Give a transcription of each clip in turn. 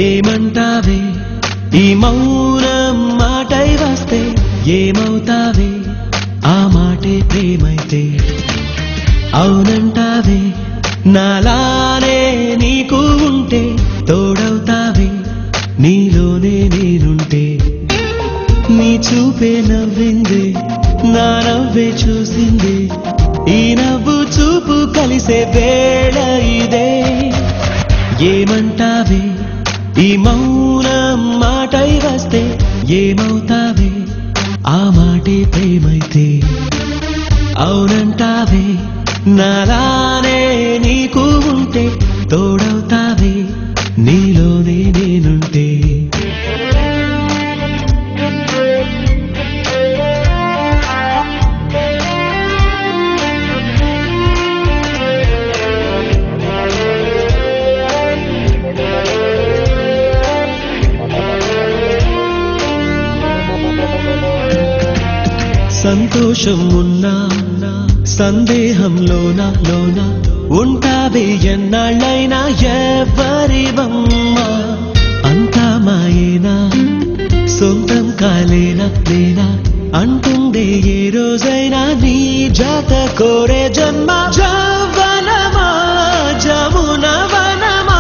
ఏమంటావే ఈ మౌనం మాటై వస్తే ఏమవుతావే ఆ మాటే ప్రేమైతే అవునంటావే నాలానే నీకు ఉంటే తోడవుతావే నీలోనే నేనుంటే నీ చూపే నవ్విందే నా నవ్వే చూసిందే ఈ నవ్వు చూపు కలిసే వేళ ఇదే ఏమంటావే ఈ మౌనం మాటై వస్తే ఏమవుతావే ఆ మాటే ప్రేమైతే అవునంటావే నాలానే నీకు ఉంటే తోడవుతావే నీలోనే నేనుంటే సంతోషం ఉన్నా సందేహంలోనా ఉంటావే ఎన్నాళ్ళైనా ఎవరివమ్మా అంతా మాయేనా సొంతం కాలేనా నేనా అంటుందే ఏ రోజైనా నీ జాత కోరే జన్మ జవనమా జమున వనమా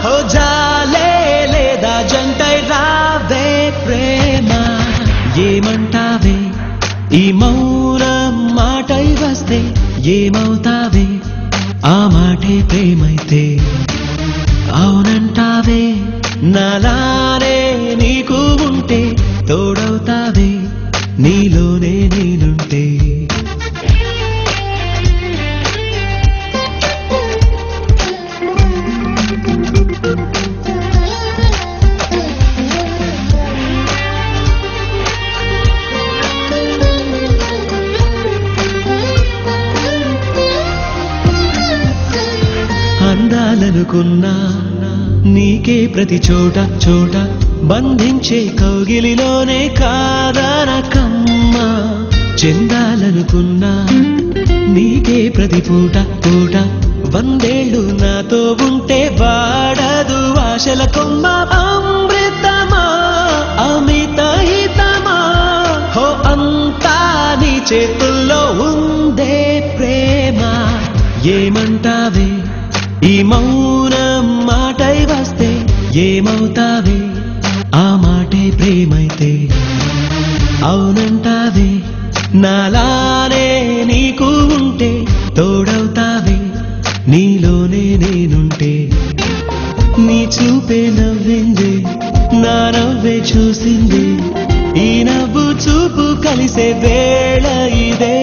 హో జాలే లేదా జంటై రావే ప్రేమ ఏమంటావే ఈ మౌనం మాటై వస్తే ఏమవుతావే ఆ మాటే ప్రేమైతే అవునంటావే నాలానే నీకు ఉంటే తోడవుతావే నీలోనే నేనుంటే అందాలనుకున్నా నీకే ప్రతి చోట బంధించే కౌగిలిలోనే కాదనకమ్మా చెందాలనుకున్నా నీకే ప్రతి పూట వందేళ్ళు నాతో ఉంటే వాడదు ఆశల కొమ్మ అమృతమా అమిత హితమా హో అంతా నీ చేతుల్లో ఉందే ప్రేమ ఏమంటావే ఈ మౌనం మాటై వస్తే ఏమవుతావే ఆ మాటే ప్రేమైతే అవునంటావే నాలానే నీకు ఉంటే తోడవుతావే నీలోనే నేనుంటే నీ చూపే నవ్విందే నా నవ్వే చూసిందే ఈ నవ్వు చూపు కలిసే వేళ ఇదే